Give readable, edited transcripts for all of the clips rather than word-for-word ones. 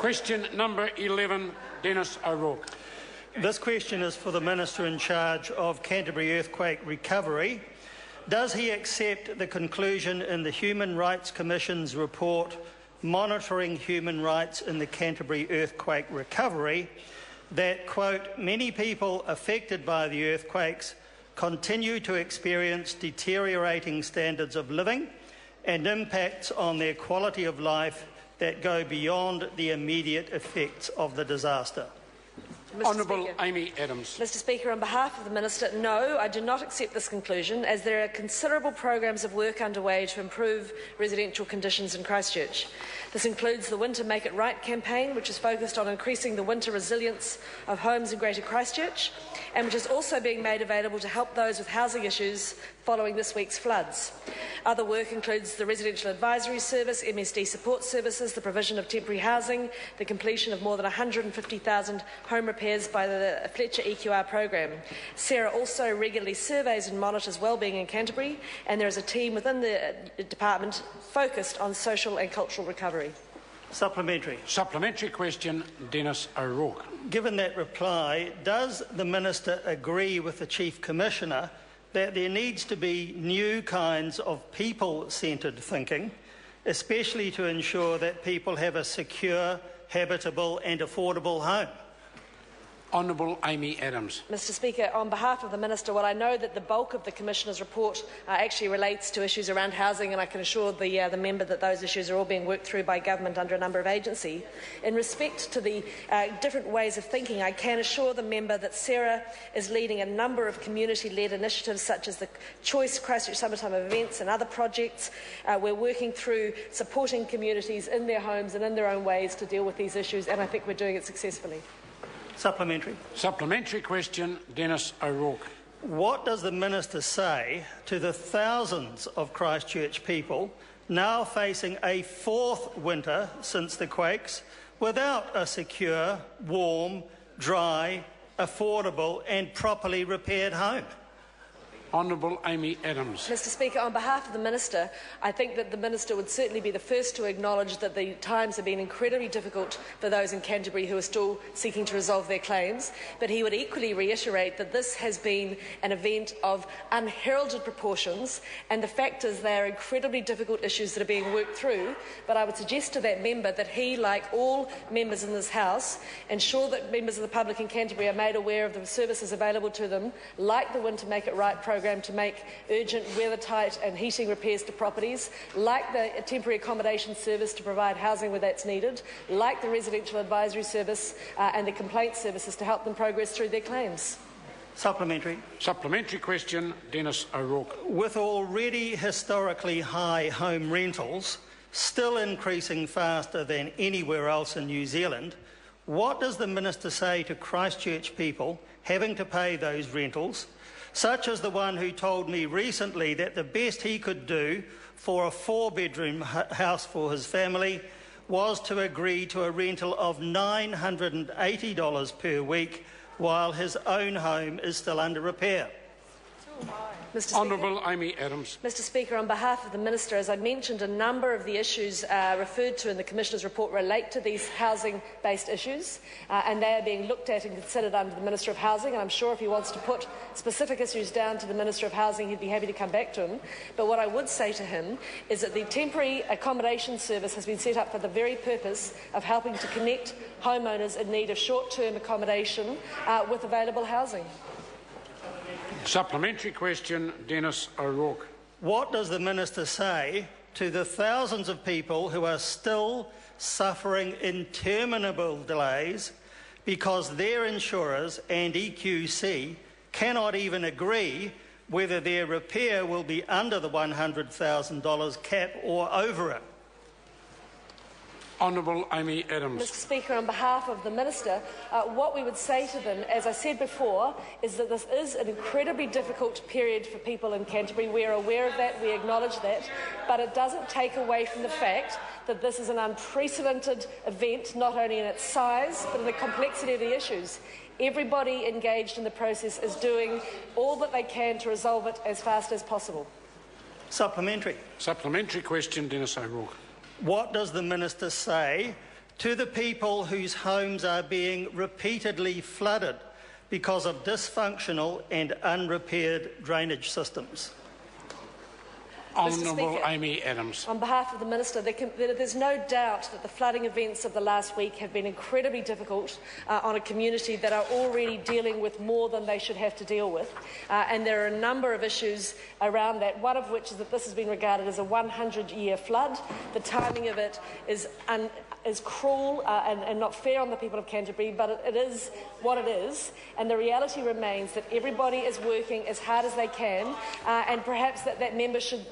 Question number 11, Denis O'Rourke. This question is for the Minister in charge of Canterbury Earthquake Recovery. Does he accept the conclusion in the Human Rights Commission's report monitoring human rights in the Canterbury Earthquake Recovery that, quote, many people affected by the earthquakes continue to experience deteriorating standards of living and impacts on their quality of life that go beyond the immediate effects of the disaster? Honourable Amy Adams. Mr Speaker, on behalf of the Minister, no, I do not accept this conclusion, as there are considerable programmes of work underway to improve residential conditions in Christchurch. This includes the Winter Make It Right campaign, which is focused on increasing the winter resilience of homes in Greater Christchurch, and which is also being made available to help those with housing issues following this week's floods. Other work includes the Residential Advisory Service, MSD support services, the provision of temporary housing, the completion of more than 150,000 home repairs by the Fletcher EQR program. Sarah also regularly surveys and monitors wellbeing in Canterbury, and there is a team within the department focused on social and cultural recovery. Supplementary. Supplementary question, Denis O'Rourke. Given that reply, does the Minister agree with the Chief Commissioner that there needs to be new kinds of people-centred thinking, especially to ensure that people have a secure, habitable and affordable home? Honourable Amy Adams. Mr Speaker, on behalf of the Minister, well, I know that the bulk of the Commissioner's report actually relates to issues around housing, and I can assure the member that those issues are all being worked through by government under a number of agencies. In respect to the different ways of thinking, I can assure the member that Sarah is leading a number of community-led initiatives such as the Choice Christchurch Summertime events and other projects. We're working through supporting communities in their homes and in their own ways to deal with these issues, and I think we're doing it successfully. Supplementary. Supplementary question, Denis O'Rourke. What does the Minister say to the thousands of Christchurch people now facing a fourth winter since the quakes without a secure, warm, dry, affordable and properly repaired home? Honourable Amy Adams. Mr Speaker, on behalf of the Minister, I think that the Minister would certainly be the first to acknowledge that the times have been incredibly difficult for those in Canterbury who are still seeking to resolve their claims, but he would equally reiterate that this has been an event of unheralded proportions, and the fact is they are incredibly difficult issues that are being worked through. But I would suggest to that member that he, like all members in this House, ensure that members of the public in Canterbury are made aware of the services available to them, like the Winter Make It Right program to make urgent weather-tight and heating repairs to properties, like the temporary accommodation service to provide housing where that's needed, like the Residential Advisory Service and the complaint services to help them progress through their claims. Supplementary. Supplementary question, Denis O'Rourke. With already historically high home rentals still increasing faster than anywhere else in New Zealand, what does the Minister say to Christchurch people having to pay those rentals, such as the one who told me recently that the best he could do for a 4-bedroom house for his family was to agree to a rental of $980 per week while his own home is still under repair? Honourable Amy Adams. Mr Speaker, on behalf of the Minister, as I mentioned, a number of the issues referred to in the Commissioner's report relate to these housing-based issues, and they are being looked at and considered under the Minister of Housing, and I'm sure if he wants to put specific issues down to the Minister of Housing, he'd be happy to come back to him. But what I would say to him is that the temporary accommodation service has been set up for the very purpose of helping to connect homeowners in need of short-term accommodation with available housing. Supplementary question, Denis O'Rourke. What does the Minister say to the thousands of people who are still suffering interminable delays because their insurers and EQC cannot even agree whether their repair will be under the $100,000 cap or over it? Honourable Amy Adams. Mr Speaker, on behalf of the Minister, what we would say to them, as I said before, is that this is an incredibly difficult period for people in Canterbury. We are aware of that, we acknowledge that, but it doesn't take away from the fact that this is an unprecedented event, not only in its size, but in the complexity of the issues. Everybody engaged in the process is doing all that they can to resolve it as fast as possible. Supplementary. Supplementary question, Denis O'Rourke. What does the Minister say to the people whose homes are being repeatedly flooded because of dysfunctional and unrepaired drainage systems? Honourable Speaker, Amy Adams. On behalf of the Minister, there's no doubt that the flooding events of the last week have been incredibly difficult on a community that are already dealing with more than they should have to deal with. And there are a number of issues around that, one of which is that this has been regarded as a 100-year flood. The timing of it is cruel and not fair on the people of Canterbury, but it is what it is. And the reality remains that everybody is working as hard as they can, and perhaps that member should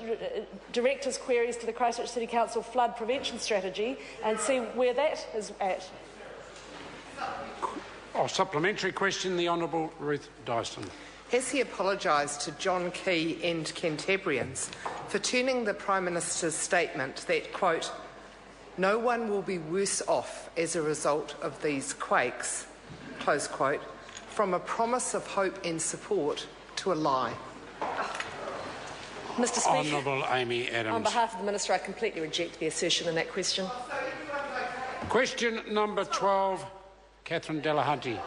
direct his queries to the Christchurch City Council flood prevention strategy and see where that is at. Supplementary question, the Honourable Ruth Dyston. Has he apologised to John Key and Canterburyans for turning the Prime Minister's statement that, quote, "No one will be worse off as a result of these quakes," close quote, from a promise of hope and support to a lie? Mr. Speaker, Honourable Amy Adams. on behalf of the Minister, I completely reject the assertion in that question. Question number 12, Catherine Delahunty.